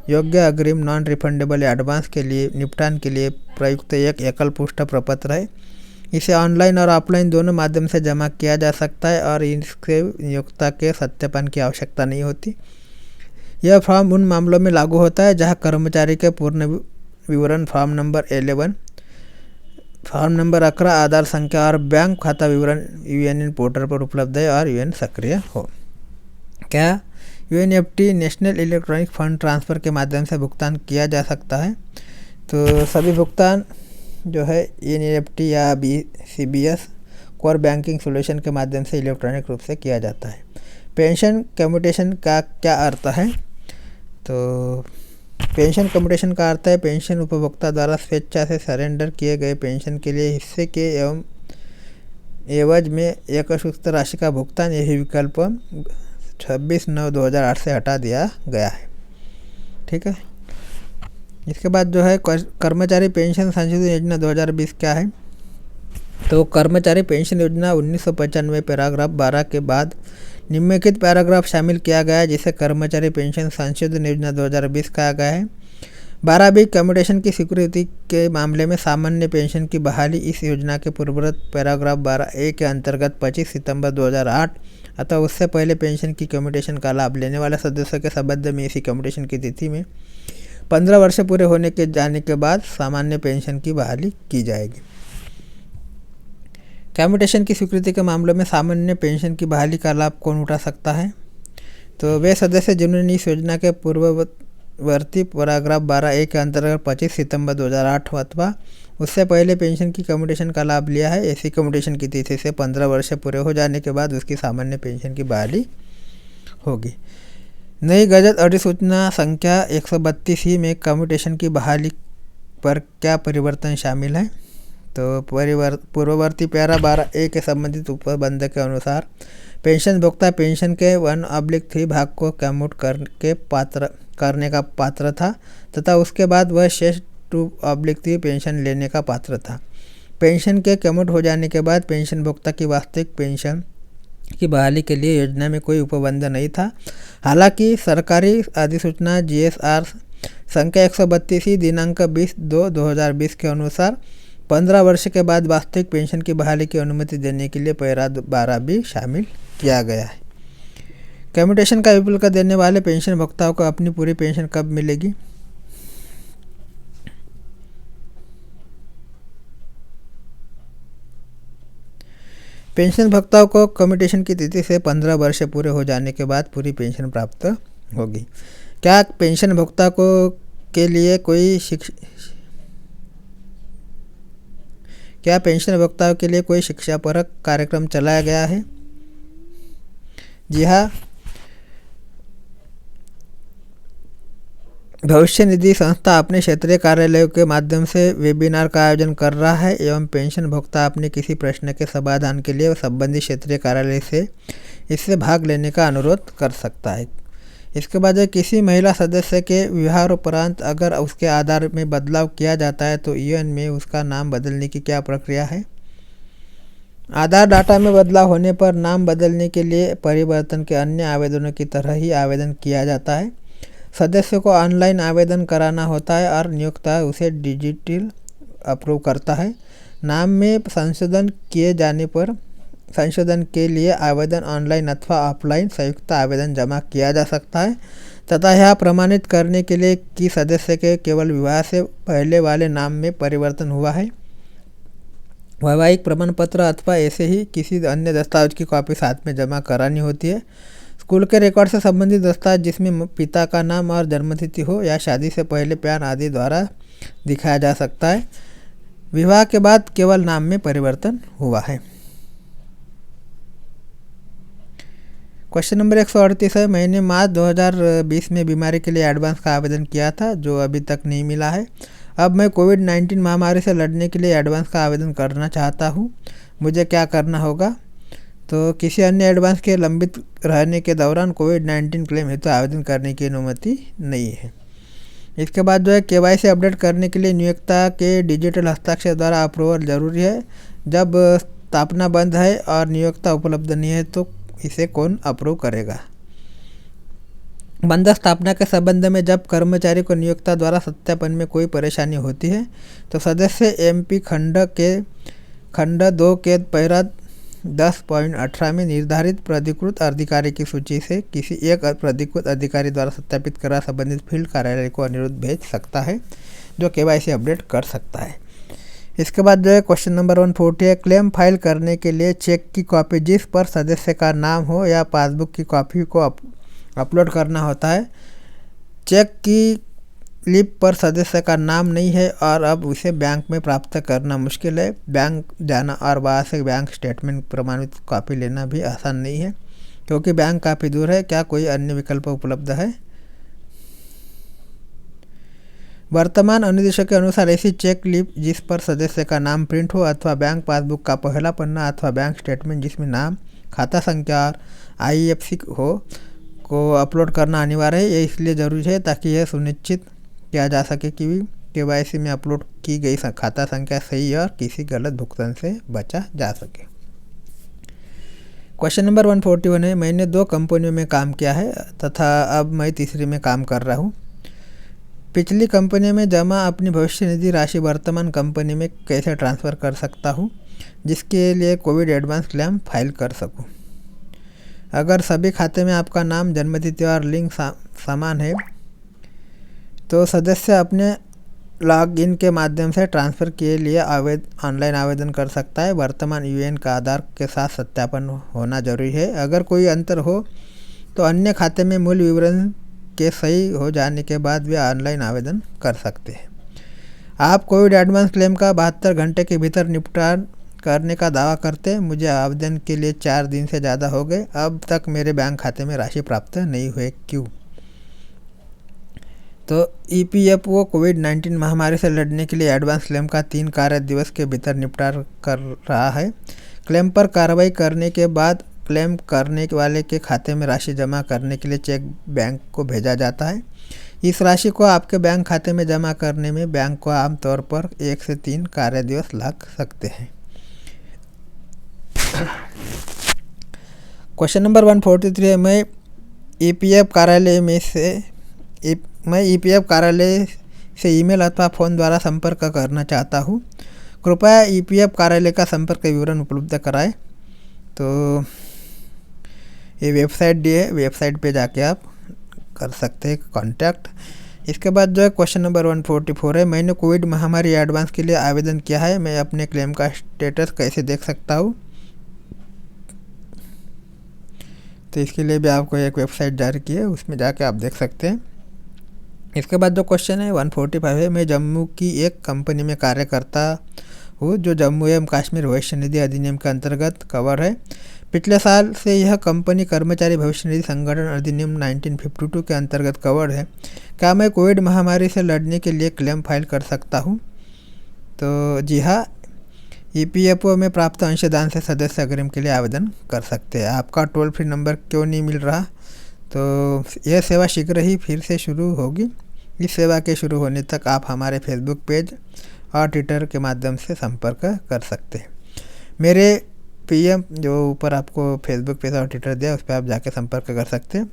योग्य अग्रिम नॉन रिफंडेबल एडवांस के लिए निपटान के लिए प्रयुक्त एक एकल पुष्ट प्रपत्र है। इसे ऑनलाइन और ऑफलाइन दोनों माध्यम से जमा किया जा सकता है और इसके नियोक्ता के सत्यापन की आवश्यकता नहीं होती। यह फॉर्म उन मामलों में लागू होता है जहां कर्मचारी के पूर्ण विवरण फॉर्म नंबर 11, फॉर्म नंबर 11, आधार संख्या और बैंक खाता विवरण यूएनएन पोर्टल पर उपलब्ध है और यूएन सक्रिय हो। क्या UNEFT national electronic fund transfer के माध्यम से भुगतान किया जा सकता है। तो सभी भुगतान जो है NEFT या CBS कोर बैंकिंग सॉल्यूशन के माध्यम से इलेक्ट्रॉनिक रूप से किया जाता है। पेंशन कम्यूटेशन का क्या अर्थ है। तो पेंशन कम्यूटेशन का अर्थ है पेंशन उपभोक्ता द्वारा स्वेच्छा से सरेंडर किए गए पेंशन के लिए हिस्से के एवं एवज में एक सूचित राशि का भुगतान। यही विकल्प 26/9/2008 से हटा दिया गया है। ठीक है। इसके बाद जो है कर्मचारी पेंशन संशोधन योजना 2020 क्या है। तो कर्मचारी पेंशन योजना 1995 पैराग्राफ 12 के बाद निम्नलिखित पैराग्राफ शामिल किया गया है जिसे कर्मचारी पेंशन संशोधन योजना 2020 कहा गया है। 12B कम्यूटेशन की स्वीकृति के मामले में सामान्य पेंशन की बहाली इस योजना के पूर्ववत पैराग्राफ 12A के अंतर्गत 25 सितंबर 2008 अतः उससे पहले पेंशन की कम्यूटेशन का लाभ लेने वाले सदस्यों के संबंध में इसी कम्यूटेशन की तिथि में 15 वर्ष पूरे होने के जाने के बाद सामान्य पेंशन की बहाली की जाएगी। कम्यूटेशन की स्वीकृति के मामलों में सामान्य पेंशन की बहाली का लाभ कौन उठा सकता है? तो वे सदस्य जिन्होंने इस योजना के पूर्ववर्ती पैराग्राफ 12A के अंतर्गत 25 सितंबर 2008 अथवा उससे पहले पेंशन की कम्यूटेशन का लाभ लिया है। ऐसी कम्यूटेशन की तिथि से 15 वर्ष पूरे हो जाने के बाद उसकी सामान्य पेंशन की बहाली होगी। नई गजट अधिसूचना संख्या 132 में कम्यूटेशन की बहाली पर क्या परिवर्तन शामिल है? तो पूर्ववर्ती पैरा 12A के संबंधित उपबंध के अनुसार पेंशन भोक्ता पेंशन के 1/3 भाग को कम्यूट करने का पात्र था तथा उसके बाद वह शेष 2/3 पेंशन लेने का पात्र था। पेंशन के कम्यूट हो जाने के बाद पेंशन भोक्ता की वास्तविक पेंशन की बहाली के लिए योजना में कोई उपबंध नहीं था। हालांकि सरकारी अधिसूचना GSR संख्या 132 दिनांक 20/2/2020 के अनुसार 15 वर्ष के बाद वास्तविक पेंशन की बहाली की अनुमति देने के लिए पैरा 12B शामिल किया गया है। कम्यूटेशन का विकल्प देने वाले पेंशन भोक्ताओं को अपनी पूरी पेंशन कब मिलेगी? पेंशन भोक्ताओं को कम्यूटेशन की तिथि से 15 वर्ष पूरे हो जाने के बाद पूरी पेंशन प्राप्त होगी। क्या पेंशन भोक्ता के लिए कोई शिक्षापरक कार्यक्रम चलाया गया है? जी हाँ, भविष्य निधि संस्था अपने क्षेत्रीय कार्यालयों के माध्यम से वेबिनार का आयोजन कर रहा है एवं पेंशन भोक्ता अपने किसी प्रश्न के समाधान के लिए संबंधित क्षेत्रीय कार्यालय से इससे भाग लेने का अनुरोध कर सकता है। इसके बाद किसी महिला सदस्य के विवाहोपरांत अगर उसके आधार में बदलाव किया जाता है तो EN में उसका नाम बदलने की क्या प्रक्रिया है? आधार डाटा में बदलाव होने पर नाम बदलने के लिए परिवर्तन के अन्य आवेदनों की तरह ही आवेदन किया जाता है। सदस्य को ऑनलाइन आवेदन कराना होता है और नियोक्ता उसे डिजिटल अप्रूव करता है। नाम में संशोधन किए जाने पर संशोधन के लिए आवेदन ऑनलाइन अथवा ऑफलाइन संयुक्त आवेदन जमा किया जा सकता है तथा यह प्रमाणित करने के लिए कि सदस्य के केवल विवाह से पहले वाले नाम में परिवर्तन हुआ है वैवाहिक प्रमाण पत्र अथवा ऐसे ही किसी अन्य दस्तावेज की कॉपी साथ में जमा करानी होती है। स्कूल के रिकॉर्ड से संबंधित दस्तावेज जिसमें पिता का नाम और जन्मतिथि हो या शादी से पहले प्यान आदि द्वारा दिखाया जा सकता है। विवाह के बाद केवल नाम में परिवर्तन हुआ है। क्वेश्चन नंबर 138 है, मैंने मार्च 2020 में बीमारी के लिए एडवांस का आवेदन किया था जो अभी तक नहीं मिला है। अब मैं कोविड-19 महामारी से लड़ने के लिए एडवांस का आवेदन करना चाहता हूँ, मुझे क्या करना होगा? तो किसी अन्य एडवांस के लंबित रहने के दौरान कोविड-19 क्लेम हेतु आवेदन करने की अनुमति नहीं है। इसके बाद KYC अपडेट करने के लिए नियोक्ता के डिजिटल हस्ताक्षर द्वारा अप्रूवल जरूरी है। जब स्थापना बंद है और नियोक्ता उपलब्ध नहीं है तो इसे कौन अप्रूव करेगा? बंद स्थापना के संबंध में जब कर्मचारी को नियोक्ता द्वारा सत्यापन में कोई परेशानी होती है तो सदस्य MP खंड 2 के पैरा 10.18 में निर्धारित प्राधिकृत अधिकारी की सूची से किसी एक प्राधिकृत अधिकारी द्वारा सत्यापित करा संबंधित फील्ड कार्यालय को अनुरोध भेज सकता है जो KYC अपडेट कर सकता है। इसके बाद क्वेश्चन नंबर 140 है, क्लेम फाइल करने के लिए चेक की कॉपी जिस पर सदस्य का नाम हो या पासबुक की कॉपी को अपलोड करना होता है। चेक की स्लिप पर सदस्य का नाम नहीं है और अब उसे बैंक में प्राप्त करना मुश्किल है। बैंक जाना और वहाँ से बैंक स्टेटमेंट प्रमाणित कॉपी लेना भी आसान नहीं है क्योंकि बैंक काफ़ी दूर है। क्या कोई अन्य विकल्प उपलब्ध है? वर्तमान अनुदेशों के अनुसार ऐसी चेक स्लिप जिस पर सदस्य का नाम प्रिंट हो अथवा बैंक पासबुक का पहला पन्ना अथवा बैंक स्टेटमेंट जिसमें नाम, खाता संख्या और IFSC हो को अपलोड करना अनिवार्य है। ये इसलिए ज़रूरी है ताकि यह सुनिश्चित किया जा सके कि KYC में अपलोड की गई खाता संख्या सही और किसी गलत भुगतान से बचा जा सके। क्वेश्चन नंबर 141 है, मैंने 2 कंपनियों में काम किया है तथा अब मैं तीसरी में काम कर रहा हूँ। पिछली कंपनी में जमा अपनी भविष्य निधि राशि वर्तमान कंपनी में कैसे ट्रांसफ़र कर सकता हूँ, जिसके लिए कोविड एडवांस क्लेम फाइल कर सकूँ। अगर सभी खाते में आपका नाम, जन्मतिथि और लिंक समान है तो सदस्य अपने लॉगिन के माध्यम से ट्रांसफ़र के लिए ऑनलाइन आवेदन कर सकता है। वर्तमान यूएएन का आधार के साथ सत्यापन होना जरूरी है। अगर कोई अंतर हो तो अन्य खाते में मूल विवरण के सही हो जाने के बाद भी ऑनलाइन आवेदन कर सकते हैं। आप कोविड एडवांस क्लेम का 72 घंटे के भीतर निपटान करने का दावा करते हैं। मुझे आवेदन के लिए 4 दिन से ज़्यादा हो गए, अब तक मेरे बैंक खाते में राशि प्राप्त नहीं हुई, क्यों? तो ईपीएफओ कोविड-19 महामारी से लड़ने के लिए एडवांस क्लेम का 3 कार्य दिवस के भीतर निपटान कर रहा है। क्लेम पर कार्रवाई करने के बाद क्लेम करने वाले के खाते में राशि जमा करने के लिए चेक बैंक को भेजा जाता है। इस राशि को आपके बैंक खाते में जमा करने में बैंक को आमतौर पर 1 से 3 कार्य दिवस लग सकते हैं। क्वेश्चन नंबर 143 है, मैं ईपीएफ कार्यालय से ईमेल अथवा फ़ोन द्वारा संपर्क करना चाहता हूँ। कृपया ईपीएफ कार्यालय का संपर्क विवरण उपलब्ध कराएं। तो ये वेबसाइट दी है, वेबसाइट पे जाके आप कर सकते हैं कॉन्टैक्ट। इसके बाद जो है क्वेश्चन नंबर 144 है, मैंने कोविड महामारी एडवांस के लिए आवेदन किया है, मैं अपने क्लेम का स्टेटस कैसे देख सकता हूँ? तो इसके लिए भी आपको एक वेबसाइट जारी की है, उसमें जाके आप देख सकते हैं। इसके बाद जो क्वेश्चन है 145 है, मैं जम्मू की एक कंपनी में कार्य करता हूँ जो जम्मू एवं कश्मीर भविष्य निधि अधिनियम के अंतर्गत कवर है। पिछले साल से यह कंपनी कर्मचारी भविष्य निधि संगठन अधिनियम 1952 के अंतर्गत कवर्ड है। क्या मैं कोविड महामारी से लड़ने के लिए क्लेम फाइल कर सकता हूँ? तो जी हाँ, ईपीएफओ में प्राप्त अंशदान से सदस्य अग्रिम के लिए आवेदन कर सकते हैं। आपका टोल फ्री नंबर क्यों नहीं मिल रहा? तो यह सेवा शीघ्र ही फिर से शुरू होगी। इस सेवा के शुरू होने तक आप हमारे फेसबुक पेज और ट्विटर के माध्यम से संपर्क कर सकते हैं। मेरे पीएम जो ऊपर आपको फेसबुक पेज और ट्विटर दिया, उस पर आप जाके संपर्क कर सकते हैं।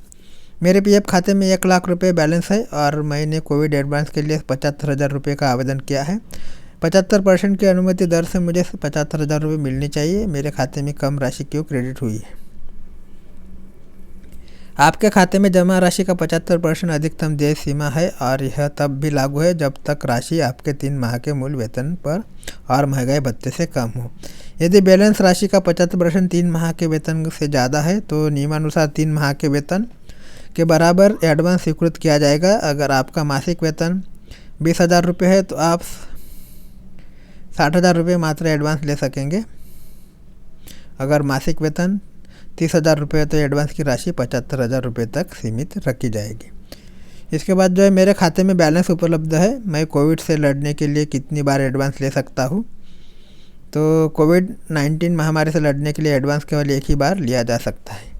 मेरे पीएफ खाते में 1 लाख रुपये बैलेंस है और मैंने कोविड एडवांस के लिए 75,000 रुपये का आवेदन किया है। 75% की अनुमति दर से मुझे 75,000 रुपये मिलनी चाहिए। मेरे खाते में कम राशि क्यों क्रेडिट हुई है? आपके खाते में जमा राशि का 75% अधिकतम देय सीमा है और यह तब भी लागू है जब तक राशि आपके 3 माह के मूल वेतन पर और महंगाई भत्ते से कम हो। यदि बैलेंस राशि का 75% 3 माह के वेतन से ज़्यादा है तो नियमानुसार 3 माह के वेतन के बराबर एडवांस स्वीकृत किया जाएगा। अगर आपका मासिक वेतन 20,000 रुपये है तो आप 60,000 रुपये मात्र एडवांस ले सकेंगे। अगर मासिक वेतन 30,000 रुपये तो एडवांस की राशि 75,000 रुपये तक सीमित रखी जाएगी। इसके बाद जो है मेरे खाते में बैलेंस उपलब्ध है, मैं कोविड से लड़ने के लिए कितनी बार एडवांस ले सकता हूँ? तो कोविड-19 महामारी से लड़ने के लिए एडवांस केवल एक ही बार लिया जा सकता है।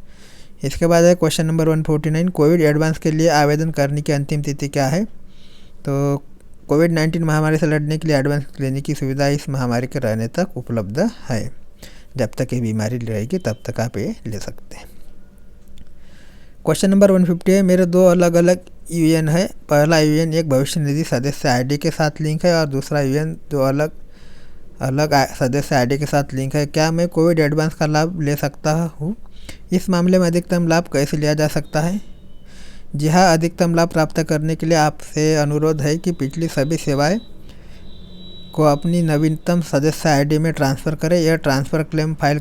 इसके बाद है क्वेश्चन नंबर 149, कोविड एडवांस के लिए आवेदन करने की अंतिम तिथि क्या है? तो कोविड-19 महामारी से लड़ने के लिए एडवांस लेने की सुविधा इस महामारी के रहने तक उपलब्ध है। जब तक ये बीमारी रहेगी तब तक आप ये ले सकते हैं। क्वेश्चन नंबर 150 है, मेरे 2 अलग अलग यूएएन है। पहला यूएएन एक भविष्य निधि सदस्य आईडी के साथ लिंक है और दूसरा यूएएन 2 अलग सदस्य आईडी के साथ लिंक है। क्या मैं कोविड एडवांस का लाभ ले सकता हूँ? इस मामले में अधिकतम लाभ कैसे लिया जा सकता है? जी हाँ, अधिकतम लाभ प्राप्त करने के लिए आपसे अनुरोध है कि पिछली सभी सेवाएं को अपनी नवीनतम सदस्य आईडी में ट्रांसफ़र करें। यह ट्रांसफ़र क्लेम फाइल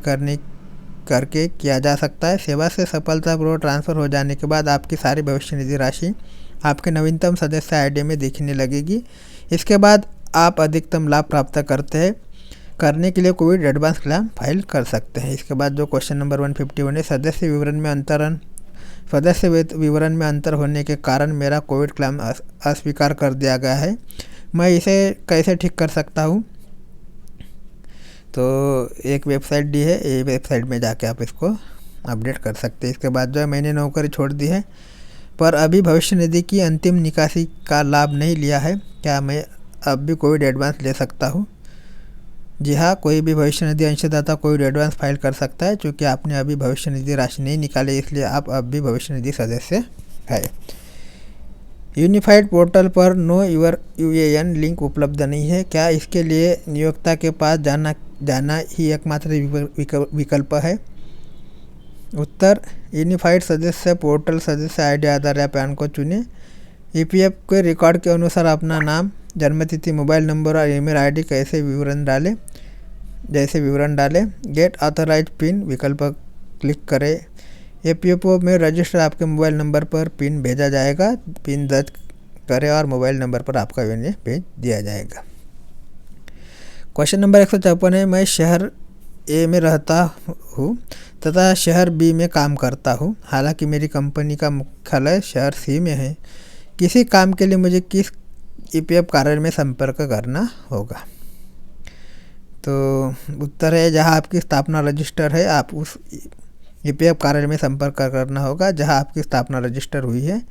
करके किया जा सकता है। सेवा से सफलतापूर्वक ट्रांसफ़र हो जाने के बाद आपकी सारी भविष्य निधि राशि आपके नवीनतम सदस्य आईडी में दिखने लगेगी। इसके बाद आप अधिकतम लाभ प्राप्त करने के लिए कोविड एडवांस क्लेम फाइल कर सकते हैं। इसके बाद जो क्वेश्चन नंबर 151 है, सदस्य विवरण में अंतर होने के कारण मेरा कोविड क्लेम अस्वीकार कर दिया गया है, मैं इसे कैसे ठीक कर सकता हूँ? तो एक वेबसाइट दी है, ये वेबसाइट में जाके आप इसको अपडेट कर सकते हैं। इसके बाद जो है मैंने नौकरी छोड़ दी है पर अभी भविष्य निधि की अंतिम निकासी का लाभ नहीं लिया है, क्या मैं अब भी कोविड एडवांस ले सकता हूँ? जी हाँ, कोई भी भविष्य निधि अंशदाता कोविड एडवांस फाइल कर सकता है। चूँकि आपने अभी भविष्य निधि राशि नहीं निकाली इसलिए आप अब भी भविष्य निधि सदस्य है। यूनिफाइड पोर्टल पर नो यूर यूएएन लिंक उपलब्ध नहीं है। क्या इसके लिए नियोक्ता के पास जाना ही एकमात्र विकल्प है? उत्तर, यूनिफाइड सदस्य पोर्टल सदस्य आईडी, आधार या पैन को चुनें। ईपीएफ के रिकॉर्ड के अनुसार अपना नाम, जन्मतिथि, मोबाइल नंबर और ईमेल आईडी जैसे विवरण डालें। गेट ऑथराइज पिन विकल्प क्लिक करें। ईपीएफओ में रजिस्टर आपके मोबाइल नंबर पर पिन भेजा जाएगा। पिन दर्ज करें और मोबाइल नंबर पर आपका यूएएन भेज दिया जाएगा। क्वेश्चन नंबर 154 है, मैं शहर ए में रहता हूँ तथा शहर बी में काम करता हूँ। हालांकि मेरी कंपनी का मुख्यालय शहर सी में है। किसी काम के लिए मुझे किस ईपीएफ कार्यालय में संपर्क करना होगा? तो उत्तर है, जहाँ आपकी स्थापना रजिस्टर है आप उस ईपीएफ कार्यालय में संपर्क करना होगा जहाँ आपकी स्थापना रजिस्टर हुई है।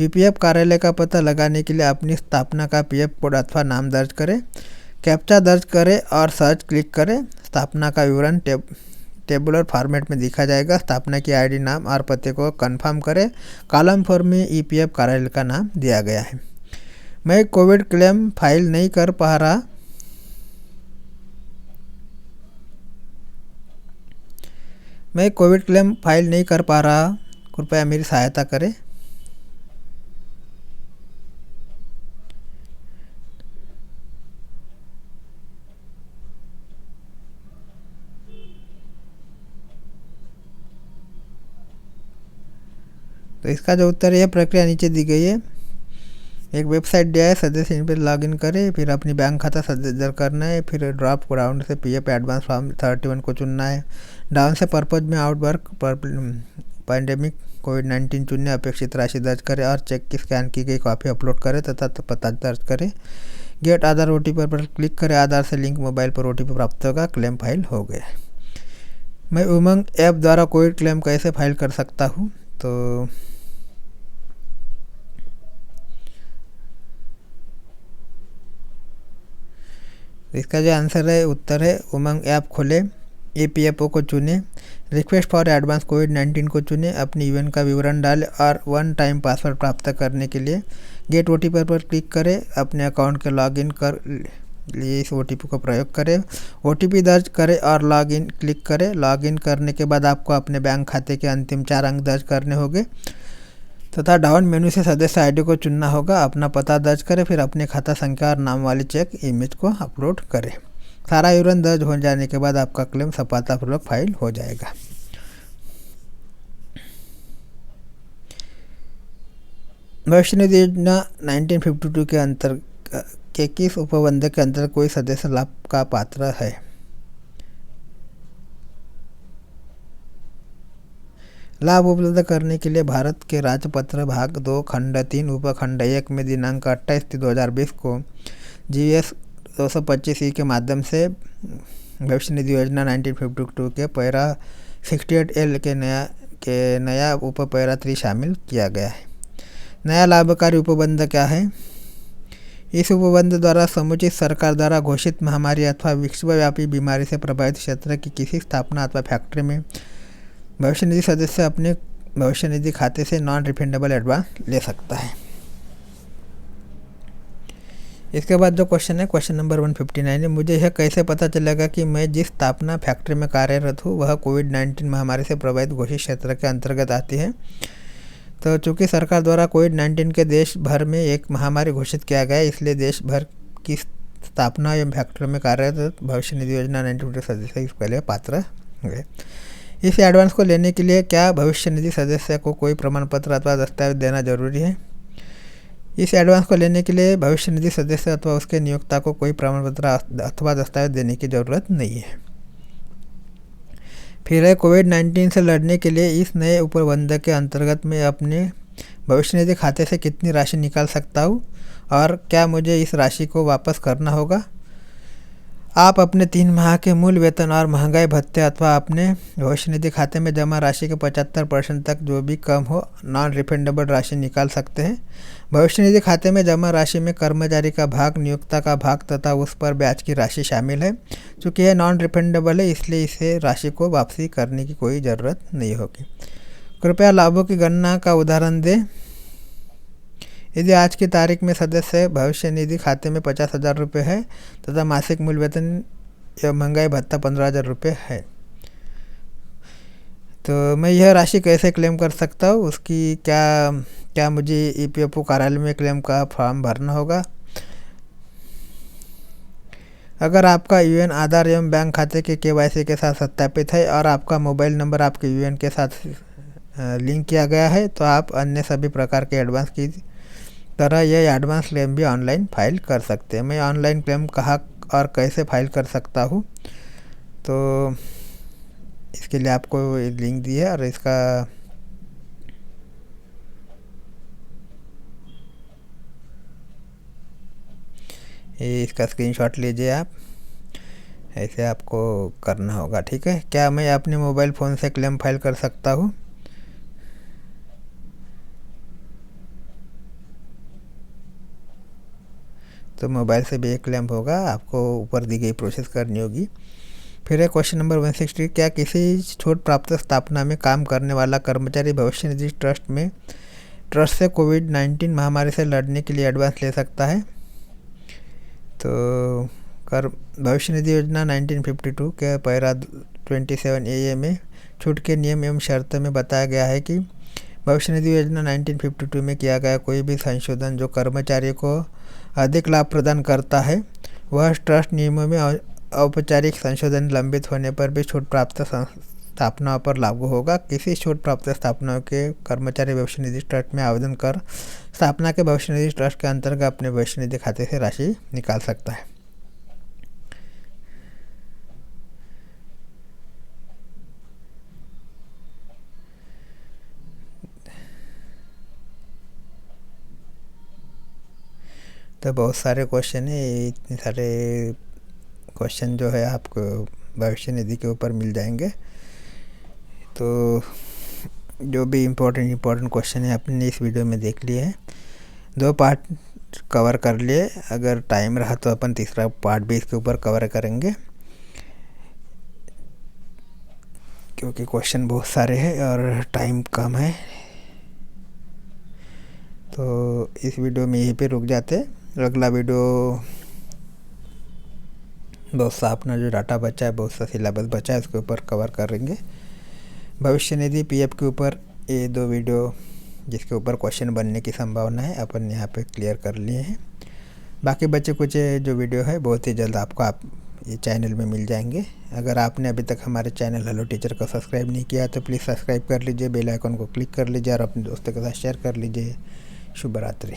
ईपीएफ कार्यालय का पता लगाने के लिए अपनी स्थापना का पीएफ कोड अथवा नाम दर्ज करें। कैप्चा दर्ज करें और सर्च क्लिक करें। स्थापना का विवरण टेबुलर फॉर्मेट में दिखा जाएगा। स्थापना की आईडी, नाम और पते को कंफर्म करें। कॉलम 4 में ईपीएफ कार्यालय का नाम दिया गया है। मैं कोविड क्लेम फाइल नहीं कर पा रहा। कृपया मेरी सहायता करें। तो इसका जो उत्तर है, प्रक्रिया नीचे दी गई है। एक वेबसाइट दिया है, सदस्य इन पर लॉगिन करें, फिर अपनी बैंक खाता सदस्य करना है, फिर ड्रॉप डाउन से पीएफ एडवांस फॉर्म 31 को चुनना है। डाउन से पर्पज में आउटवर्क पैंडेमिक कोविड-19 चुनने, अपेक्षित राशि दर्ज करें और चेक की स्कैन की गई कॉपी अपलोड करें तथा पता दर्ज करें। गेट आधार ओटीपी पर क्लिक करें। आधार से लिंक मोबाइल पर ओटीपी प्राप्त होगा। क्लेम फाइल हो गया। मैं उमंग ऐप द्वारा कोविड क्लेम कैसे फाइल कर सकता हूँ? तो इसका जो आंसर है, उत्तर है, उमंग ऐप खोलें, ईपीएफओ को चुनें, रिक्वेस्ट फॉर एडवांस कोविड-19 को चुनें, अपनी यूएएन का विवरण डालें और वन टाइम पासवर्ड प्राप्त करने के लिए गेट ओटीपी पर क्लिक करें। अपने अकाउंट के लॉगिन कर लिए इस ओटीपी को प्रयोग करें। ओटीपी दर्ज करें और लॉगिन क्लिक करें। लॉगिन करने के बाद आपको अपने बैंक खाते के अंतिम 4 अंक दर्ज करने होंगे तथा डाउन मेनू से सदस्य आईडी को चुनना होगा। अपना पता दर्ज करें, फिर अपने खाता संख्या और नाम वाली चेक इमेज को अपलोड करें। सारा विवरण दर्ज हो जाने के बाद आपका क्लेम सफलतापूर्वक फाइल हो जाएगा। भविष्य निधि योजना 1952 के अंतर्गत के किस उपबंध के अंतर्गत कोई सदस्य लाभ का पात्र है? लाभ उपलब्ध करने के लिए भारत के राजपत्र भाग 2 खंड 3 उपखंड 1 में दिनांक 28/3/2020 को जीएस 225 के माध्यम से भविष्य निधि योजना 1952 के पैरा 68L के नया उपपैरा 3 शामिल किया गया है। नया लाभकारी उपबंध क्या है? इस उपबंध द्वारा समुचित सरकार द्वारा घोषित महामारी अथवा विश्वव्यापी बीमारी से प्रभावित क्षेत्र की किसी स्थापना अथवा फैक्ट्री में भविष्य निधि सदस्य अपने भविष्य निधि खाते से नॉन रिफंडेबल एडवांस ले सकता है। इसके बाद जो क्वेश्चन है, क्वेश्चन नंबर 159 है, मुझे यह कैसे पता चलेगा कि मैं जिस स्थापना फैक्ट्री में कार्यरत हूँ वह कोविड-19 महामारी से प्रभावित घोषित क्षेत्र के अंतर्गत आती है? तो चूँकि सरकार द्वारा कोविड-19 के देश भर में एक महामारी घोषित किया गया है, इसलिए देश भर की स्थापना एवं फैक्ट्री में कार्यरत भविष्य निधि योजना 1952 सदस्य इसके लिए पात्र हुए। इस एडवांस को लेने के लिए क्या भविष्य निधि सदस्य को कोई प्रमाण पत्र अथवा दस्तावेज देना जरूरी है? इस एडवांस को लेने के लिए भविष्य निधि सदस्य अथवा उसके नियोक्ता को कोई प्रमाण पत्र अथवा दस्तावेज देने की जरूरत नहीं है। फिर है, कोविड-19 से लड़ने के लिए इस नए उपबंध के अंतर्गत मैं अपने भविष्य निधि खाते से कितनी राशि निकाल सकता हूँ और क्या मुझे इस राशि को वापस करना होगा? आप अपने 3 माह के मूल वेतन और महंगाई भत्ते अथवा अपने भविष्य निधि खाते में जमा राशि के 75% तक जो भी कम हो नॉन रिफंडेबल राशि निकाल सकते हैं। भविष्य निधि खाते में जमा राशि में कर्मचारी का भाग, नियोक्ता का भाग तथा उस पर ब्याज की राशि शामिल है। चूँकि यह नॉन रिफंडेबल है, इसलिए इसे राशि को वापसी करने की कोई ज़रूरत नहीं होगी। कृपया लाभों की गणना का उदाहरण दें। यदि आज की तारीख में सदस्य भविष्य निधि खाते में 50,000 रुपये है तथा मासिक मूल वेतन या महंगाई भत्ता 15,000 रुपये है, तो मैं यह राशि कैसे क्लेम कर सकता हूँ? उसकी क्या मुझे EPFO कार्यालय में क्लेम का फॉर्म भरना होगा? अगर आपका यूएन आधार एवं बैंक खाते के KYC के साथ सत्यापित है और आपका मोबाइल नंबर आपके यूएन के साथ लिंक किया गया है, तो आप अन्य सभी प्रकार के एडवांस की तरह यह एडवांस क्लेम भी ऑनलाइन फाइल कर सकते हैं। मैं ऑनलाइन क्लेम कहाँ और कैसे फाइल कर सकता हूँ? तो इसके लिए आपको लिंक दी है और इसका स्क्रीनशॉट लीजिए आप। ऐसे आपको करना होगा, ठीक है। क्या मैं अपने मोबाइल फ़ोन से क्लेम फाइल कर सकता हूँ? तो मोबाइल से भी एक क्लेम होगा, आपको ऊपर दी गई प्रोसेस करनी होगी। फिर है क्वेश्चन नंबर 160, क्या किसी छूट प्राप्त स्थापना में काम करने वाला कर्मचारी भविष्य निधि ट्रस्ट से कोविड-19 महामारी से लड़ने के लिए एडवांस ले सकता है? तो भविष्य निधि योजना 1952 के पैरा 27A में छूट के नियम एवं शर्तें में बताया गया है कि भविष्य निधि योजना 1952 में किया गया कोई भी संशोधन जो कर्मचारी को अधिक लाभ प्रदान करता है, वह ट्रस्ट नियमों में औपचारिक संशोधन लंबित होने पर भी छूट प्राप्त स्थापनाओं पर लागू होगा। किसी छूट प्राप्त स्थापनाओं के कर्मचारी भविष्य निधि ट्रस्ट में आवेदन कर स्थापना के भविष्य निधि ट्रस्ट के अंतर्गत अपने भविष्य निधि खाते से राशि निकाल सकता है। तो बहुत सारे क्वेश्चन है, इतने सारे क्वेश्चन जो है आपको भविष्य निधि के ऊपर मिल जाएंगे। तो जो भी इम्पोर्टेंट क्वेश्चन है आपने इस वीडियो में देख लिए हैं। 2 पार्ट कवर कर लिए, अगर टाइम रहा तो अपन तीसरा पार्ट भी इसके ऊपर कवर करेंगे, क्योंकि क्वेश्चन बहुत सारे हैं और टाइम कम है। तो इस वीडियो में यहीं पे रुक जाते। अगला वीडियो बहुत सा अपना जो डाटा बचा है, बहुत सा सिलेबस बचा है, उसके ऊपर कवर करेंगे। भविष्य निधि PF के ऊपर ये 2 वीडियो जिसके ऊपर क्वेश्चन बनने की संभावना है अपन यहाँ पे क्लियर कर लिए हैं। बाकी बचे कुछ जो वीडियो है बहुत ही जल्द आपको ये चैनल में मिल जाएंगे। अगर आपने अभी तक हमारे चैनल हेलो टीचर को सब्सक्राइब नहीं किया तो प्लीज़ सब्सक्राइब कर लीजिए, बेल आइकन को क्लिक कर लीजिए और अपने दोस्तों के साथ शेयर कर लीजिए। शुभ रात्रि।